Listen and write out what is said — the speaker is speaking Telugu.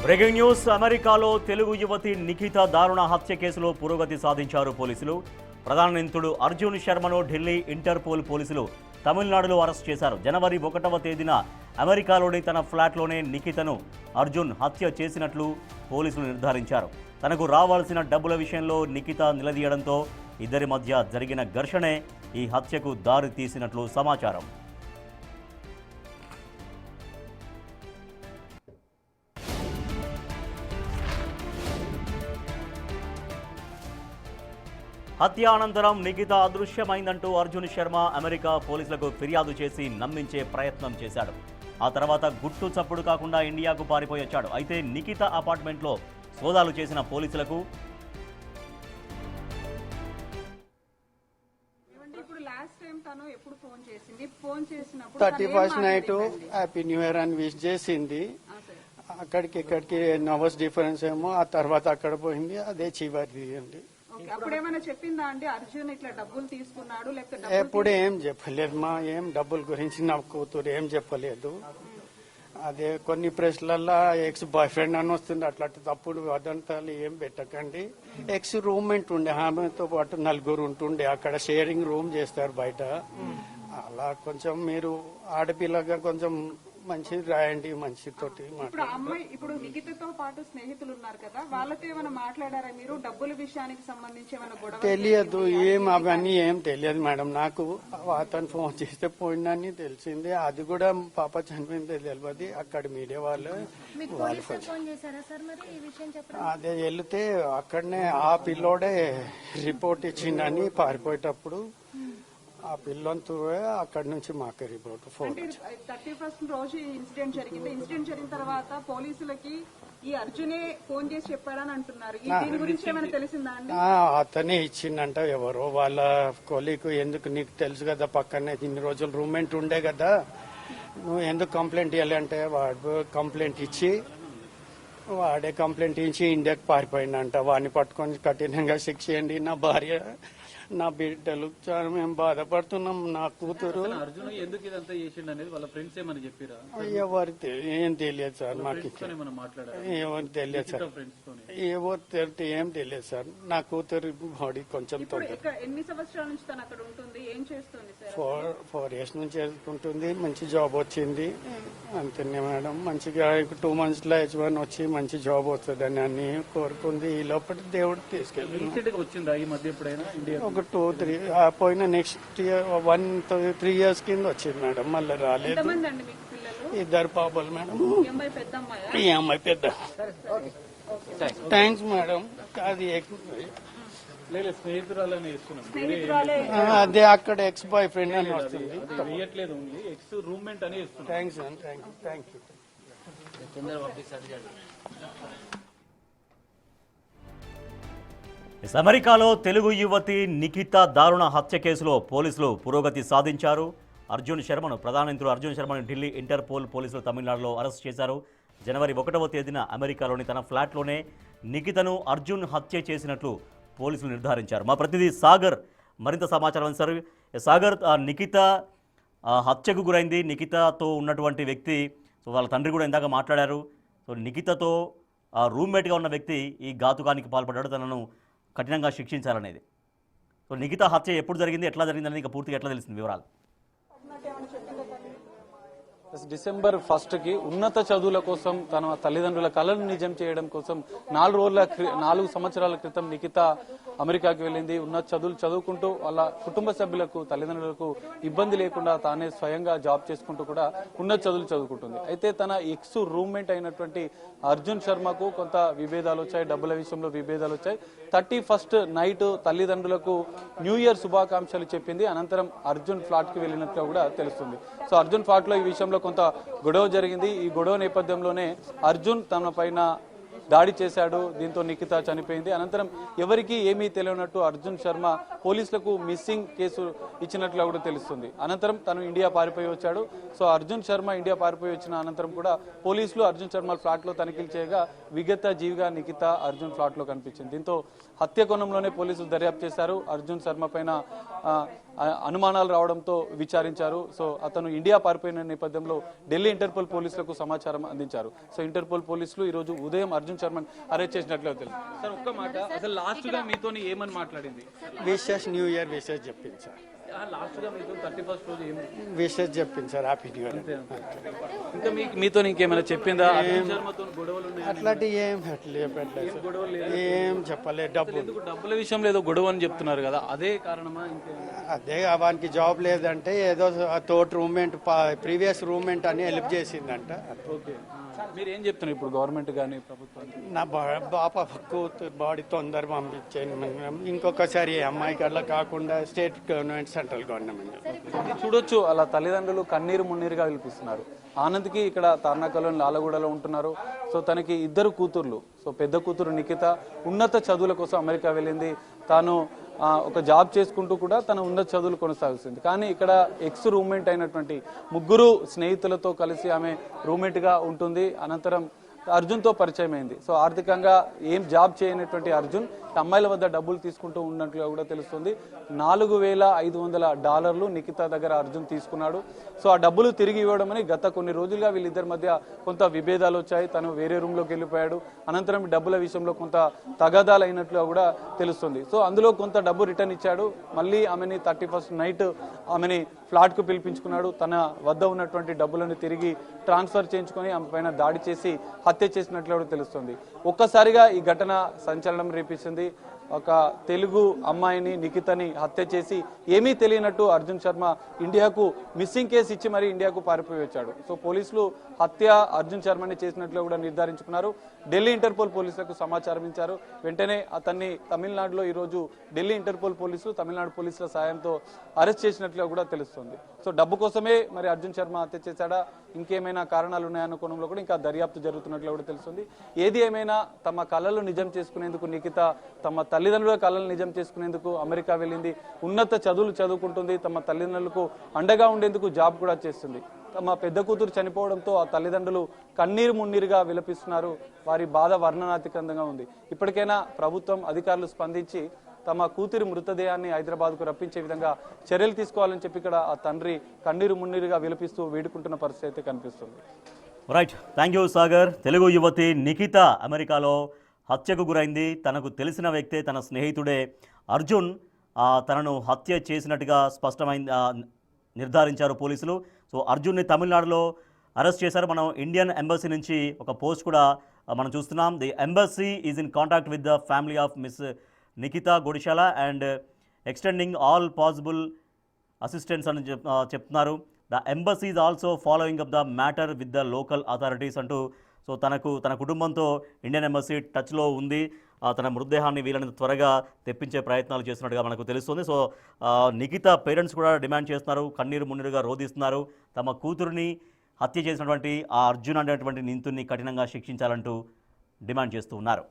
Breaking news. అమెరికాలో తెలుగు యువతి నిఖిత దారుణ హత్య కేసులో పురోగతి సాధించారు పోలీసులు. ప్రధాన నిందితుడు అర్జున్ శర్మను ఢిల్లీ ఇంటర్పోల్ పోలీసులు తమిళనాడులో అరెస్ట్ చేశారు. జనవరి 1వ తేదీన అమెరికాలోని తన ఫ్లాట్లోనే నిఖితను అర్జున్ హత్య చేసినట్లు పోలీసులు నిర్ధారించారు. తనకు రావాల్సిన డబ్బుల విషయంలో నిఖిత నిలదీయడంతో ఇద్దరి మధ్య జరిగిన ఘర్షణే ఈ హత్యకు దారి తీసినట్లు సమాచారం. హత్య అనంతరం నిఖిత అదృశ్యమైందంటూ అర్జున్ శర్మ అమెరికా పోలీసులకు ఫిర్యాదు చేసి నమ్మించే ప్రయత్నం చేశాడు. ఆ తర్వాత గుట్టు చప్పుడు కాకుండా ఇండియాకు పారిపోయి వచ్చాడు. అయితే నిఖిత అపార్ట్మెంట్లో సోదాలు చేసిన పోలీసులకు ఇప్పుడు లాస్ట్ టైం తను ఎప్పుడు ఫోన్ చేసింది? ఫోన్ చేసినప్పుడు 31st night happy new year అని విష్ చేసింది. అక్కడికి ఇక్కడికి నర్వస్ డిఫరెన్స్ ఏమో, ఆ తర్వాత అక్కడ పోయింది. అదే చివరిది అండి. అప్పుడు ఏమైనా చెప్పిందా అండి అర్జున్ ఇట్లా డబ్బులు తీసుకున్నాడు లేకపోతే? ఎప్పుడు ఏం చెప్పలేదు మా, ఏం డబ్బుల గురించి నా కూతురు ఏం చెప్పలేదు. అదే కొన్ని ప్రెస్లల్లో ఎక్స్ బాయ్ ఫ్రెండ్ అని వస్తుంది, అట్లాంటి తప్పుడు వదంతాలు ఏం పెట్టకండి. ఎక్స్ రూమ్మేట్ ఉండే, ఆమెతో పాటు 4 ఉంటుండే. అక్కడ షేరింగ్ రూమ్ చేస్తారు బయట. అలా కొంచెం మీరు ఆడపిల్లగా కొంచెం మంచిది రాయండి, మంచితోటి. ఇప్పుడు అమ్మాయి ఇప్పుడు నిఖితతో పాటు స్నేహితులు ఉన్నారు కదా, వాళ్ళతో ఏమైనా మాట్లాడారా మీరు? డబ్బుల విషయానికి సంబంధించి ఏమైనా గొడవ? తెలియదు, ఏం అవన్నీ ఏం తెలియదు మేడం. నాకు అతను ఫోన్ చేస్తే పోయిందని తెలిసింది. అది కూడా పాప చనిపోయింది తెలియదు. అక్కడ మీడియా వాళ్ళు అదే వెళితే అక్కడనే ఆ పిల్లోడే రిపోర్ట్ ఇచ్చిండని పారిపోయేటప్పుడు ఆ పిల్లంతో అక్కడి నుంచి మాకు రిపోర్ట్. 31st రోజు ఇన్సిడెంట్ జరిగింది. ఇన్సిడెంట్ జరిగిన తర్వాత పోలీసులకి ఈ అర్జునే ఫోన్ చేసి చెప్పాడని అంటున్నారు. దీని గురించి ఏమైనా తెలిసిందా అండి? అతనే ఇచ్చిందంట ఎవరో వాళ్ళ కొలీకు. ఎందుకు నీకు తెలుసు కదా, పక్కనే ఇన్ని రోజులు రూమ్మేట్ ఉండే కదా, నువ్వు ఎందుకు కంప్లైంట్ ఇవ్వాలి అంటే వాడు కంప్లైంట్ ఇచ్చి వాడే కంప్లైంట్ ఇచ్చి ఇండియాకి పారిపోయిందంట. వాడిని పట్టుకొని కఠినంగా శిక్ష చేయండి. నా భార్య నా బిడ్డలు చాలా మేము బాధపడుతున్నాం. నా కూతురు అర్జున్ ఎందుకు ఇదంతా చేసిండు అనేది వాళ్ళ ఫ్రెండ్స్ ఏమైనా చెప్పారా? ఎవరికి ఏం తెలియదు సార్, మాకు ఎవరు తెలియదు సార్, ఎవరు తెలితే ఏం తెలియదు సార్. నా కూతురు బాడీ కొంచెం ఎన్ని సంవత్సరాల నుంచి తను అక్కడ ఉంటుంది? ఏం చేస్తుంది? 4 years నుంచి చేసుకుంటుంది. మంచి జాబ్ వచ్చింది అంతేనే మేడం. మంచిగా 2 months లో H1 వచ్చి మంచి జాబ్ వస్తుందని అన్ని కోరుకుంది. ఈ లోపల దేవుడు తీసుకెళ్ళి వచ్చిందా ఈ మధ్య ఎప్పుడైనా ఇండియా? ఒక 2-3 పోయిన నెక్స్ట్ ఇయర్ 1-3 years కింద వచ్చింది మేడం. మళ్ళీ రాలేదు. 2 పాపలు మేడం. ఈ అమ్మాయి పెద్ద. Thanks madam. అది అదే అక్కడ ఎక్స్ బాయ్ ఫ్రెండ్ అని వస్తుంది. Thanks thank you. అమెరికాలో తెలుగు యువతి నిఖిత దారుణ హత్య కేసులో పోలీసులు పురోగతి సాధించారు. అర్జున్ శర్మను ప్రధాన నిందితుడు అర్జున్ శర్మను ఢిల్లీ ఇంటర్పోల్ పోలీసులు తమిళనాడులో అరెస్ట్ చేశారు. జనవరి 1వ తేదీన అమెరికాలోని తన ఫ్లాట్లోనే నిఖితను అర్జున్ హత్య చేసినట్లు పోలీసులు నిర్ధారించారు. మా ప్రతినిధి సాగర్ మరింత సమాచారం అందిస్తారు. సాగర్, నిఖిత హత్యకు గురైంది. నిఖితతో ఉన్నటువంటి వ్యక్తి, సో వాళ్ళ తండ్రి కూడా ఇందాక మాట్లాడారు. సో నిఖితతో రూమ్మేట్గా ఉన్న వ్యక్తి ఈ ఘాతుకానికి పాల్పడ్డాడు, తనను కఠినంగా శిక్షించాలనేది. సో నిఖిత హత్య ఎప్పుడు జరిగింది, ఎట్లా జరిగిందనేది ఇంకా పూర్తిగా ఎట్లా తెలిసింది వివరాలు? డిసెంబర్ 1కి ఉన్నత చదువుల కోసం తన తల్లిదండ్రుల కళను నిజం చేయడం కోసం 4 సంవత్సరాల క్రితం నిఖిత అమెరికాకి వెళ్ళింది. ఉన్నత చదువులు చదువుకుంటూ వాళ్ళ కుటుంబ సభ్యులకు తల్లిదండ్రులకు ఇబ్బంది లేకుండా తానే స్వయంగా జాబ్ చేసుకుంటూ కూడా ఉన్నత చదువులు చదువుకుంటుంది. అయితే తన ఎక్స్ రూమ్మేట్ అయినటువంటి అర్జున్ శర్మకు కొంత విభేదాలు వచ్చాయి, డబ్బుల విషయంలో విభేదాలు వచ్చాయి. 31st నైట్ తల్లిదండ్రులకు న్యూ ఇయర్ శుభాకాంక్షలు చెప్పింది. అనంతరం అర్జున్ ఫ్లాట్ కి వెళ్ళినట్లు కూడా తెలుస్తుంది. సో అర్జున్ ఫ్లాట్ లో ఈ విషయంలో కొంత గొడవ జరిగింది. ఈ గొడవ నేపథ్యంలోనే అర్జున్ తన పైన దాడి చేశాడు. దీంతో నిఖిత చనిపోయింది. అనంతరం ఎవరికి ఏమీ తెలియనట్టు అర్జున్ శర్మ పోలీసులకు మిస్సింగ్ కేసు ఇచ్చినట్లు కూడా తెలుస్తుంది. అనంతరం తను ఇండియా పారిపోయి వచ్చాడు. సో అర్జున్ శర్మ ఇండియా పారిపోయి వచ్చిన అనంతరం కూడా పోలీసులు అర్జున్ శర్మ ఫ్లాట్ లో తనిఖీలు చేయగా విగత జీవిగా నిఖిత అర్జున్ ఫ్లాట్ లో కనిపించింది. దీంతో హత్య కోణంలోనే పోలీసులు దర్యాప్తు చేశారు. అర్జున్ శర్మ పైన అనుమానాలు రావడంతో విచారించారు. సో అతను ఇండియా పారిపోయిన నేపథ్యంలో ఢిల్లీ ఇంటర్పోల్ పోలీసులకు సమాచారం అందించారు. సో ఇంటర్పోల్ పోలీసులు ఈ రోజు ఉదయం అర్జున్ శర్మని అరెస్ట్ చేసినట్లు తెలుసు. సార్ ఒక్క మాట, అసలు లాస్ట్ గా మీతో ఏమని మాట్లాడింది? విషెస్ న్యూ ఇయర్ విషెస్ చెప్పింది సార్. లాస్ట్ గా మీతో 31st రోజు ఏం విషెస్ చెప్పింది సార్, హ్యాపీ న్యూ ఇయర్. ఇంకా మీతో ఇంకేమైనా చెప్పిందా? అర్జున్ శర్మతో గొడవలు ఉన్నాయి? అట్లాంటి ఏం పెట్టలేదు సార్, ఏం చెప్పలేదు. డబ్బుల విషయంలో ఏదో గొడవ అని చెప్తున్నారు కదా, అదే కారణమా? అదే వానికి జాబ్ లేదంటే ఏదో తోటి రూమ్మేట్ ప్రీవియస్ రూమ్మేట్ అని హెల్ప్ చేసిందంట. ఓకే, మీరు ఏం చెప్తున్నారు ఇప్పుడు గవర్నమెంట్ కానీ ప్రభుత్వానికి? నా బాప కూతురు బాడీ తొందర పంపించేయండి, ఇంకొకసారి అమ్మాయికి అట్లా కాకుండా స్టేట్ గవర్నమెంట్ సెంట్రల్ గవర్నమెంట్. చూడొచ్చు అలా తల్లిదండ్రులు కన్నీరు మున్నీరుగా విలిపిస్తున్నారు. ఆనంద్కి ఇక్కడ తార్నాకలోని లాలగూడలో ఉంటున్నారు. సో తనకి 2 కూతుర్లు. సో పెద్ద కూతురు నిఖిత ఉన్నత చదువుల కోసం అమెరికా వెళ్ళింది. తాను ఒక జాబ్ చేసుకుంటూ కూడా తన ఉన్నత చదువులు కొనసాగుతుంది. కానీ ఇక్కడ ఎక్స్ రూమ్మేట్ అయినటువంటి 3 స్నేహితులతో కలిసి ఆమె రూమ్మేట్గా ఉంటుంది. అనంతరం అర్జున్తో పరిచయం అయింది. సో ఆర్థికంగా ఏం జాబ్ చేయనటువంటి అర్జున్ అమ్మాయిల వద్ద డబ్బులు తీసుకుంటూ ఉన్నట్లుగా కూడా తెలుస్తుంది. $4,500 నిఖిత దగ్గర అర్జున్ తీసుకున్నాడు. సో ఆ డబ్బులు తిరిగి ఇవ్వడమని గత కొన్ని రోజులుగా వీళ్ళిద్దరి మధ్య కొంత విభేదాలు వచ్చాయి. తను వేరే రూమ్లోకి వెళ్ళిపోయాడు. అనంతరం డబ్బుల విషయంలో కొంత తగాదాలు అయినట్లుగా కూడా తెలుస్తుంది. సో అందులో కొంత డబ్బు రిటర్న్ ఇచ్చాడు. మళ్ళీ ఆమెని 31st నైట్ ఆమెని ఫ్లాట్కు పిలిపించుకున్నాడు. తన వద్ద ఉన్నటువంటి డబ్బులను తిరిగి ట్రాన్స్ఫర్ చేయించుకొని ఆమె పైన దాడి చేసి హత్య చేసినట్లు కూడా తెలుస్తుంది. ఒక్కసారిగా ఈ ఘటన సంచలనం రేపించింది. ఒక తెలుగు అమ్మాయిని నిఖితని హత్య చేసి ఏమీ తెలియనట్టు అర్జున్ శర్మ ఇండియాకు మిస్సింగ్ కేసు ఇచ్చి మరీ ఇండియాకు పారిపోయి వచ్చాడు. సో పోలీసులు హత్య అర్జున్ శర్మని చేసినట్లు కూడా నిర్ధారించుకున్నారు. ఢిల్లీ ఇంటర్పోల్ పోలీసులకు సమాచారం ఇచ్చారు. వెంటనే అతన్ని తమిళనాడులో ఈరోజు ఢిల్లీ ఇంటర్పోల్ పోలీసులు తమిళనాడు పోలీసుల సాయంతో అరెస్ట్ చేసినట్లుగా కూడా తెలుస్తుంది. సో డబ్బు కోసమే మరి అర్జున్ శర్మ హత్య చేశాడా, ఇంకేమైనా కారణాలు ఉన్నాయన్న కోణంలో కూడా ఇంకా దర్యాప్తు జరుగుతున్నట్లు కూడా తెలుస్తుంది. ఏది ఏమైనా తమ కళలు నిజం చేసుకునేందుకు నిఖిత తమ తల్లిదండ్రుల కళలు నిజం చేసుకునేందుకు అమెరికా వెళ్ళింది. ఉన్నత చదువులు చదువుకుంటుంది. తమ తల్లిదండ్రులకు అండగా ఉండేందుకు జాబ్ కూడా చేస్తుంది. తమ పెద్ద కూతురు చనిపోవడంతో ఆ తల్లిదండ్రులు కన్నీరు మున్నీరుగా విలపిస్తున్నారు. వారి బాధ వర్ణనాతీతంగా ఉంది. ఇప్పటికైనా ప్రభుత్వం అధికారులు స్పందించి తమ కూతురి మృతదేహాన్ని హైదరాబాద్కు రప్పించే విధంగా చర్యలు తీసుకోవాలని చెప్పి ఇక్కడ ఆ తండ్రి కన్నీరు మున్నీరుగా విలపిస్తూ వేడుకుంటున్న పరిస్థితి అయితే కనిపిస్తుంది. Right, thank you Sagar. Telugu యువతి నిఖిత అమెరికాలో హత్యకు గురైంది. తనకు తెలిసిన వ్యక్తే, తన స్నేహితుడే అర్జున్ తనను హత్య చేసినట్టుగా నిర్ధారించారు పోలీసులు. సో అర్జున్ని తమిళనాడులో అరెస్ట్ చేశారు. మనం ఇండియన్ ఎంబసీ నుంచి ఒక పోస్ట్ కూడా మనం చూస్తున్నాం. The embassy is in contact with the family of Miss Nikhita Godishala and extending all possible assistance అని చెప్తున్నారు. The embassy is also following up the matter with the local authorities అంటూ. సో తన కుటుంబంతో ఇండియన్ ఎంబసీ టచ్లో ఉంది. తన మృతదేహాన్ని వీలైనంత త్వరగా తెప్పించే ప్రయత్నాలు చేస్తున్నట్టుగా మనకు తెలుస్తుంది. సో నిఖిత పేరెంట్స్ కూడా డిమాండ్ చేస్తున్నారు, కన్నీరు మున్నీరుగా రోధిస్తున్నారు. తమ కూతురిని హత్య చేసినటువంటి ఆ అర్జున్ అనేటువంటి నిందితుడిని కఠినంగా శిక్షించాలంటూ డిమాండ్ చేస్తూ ఉన్నారు.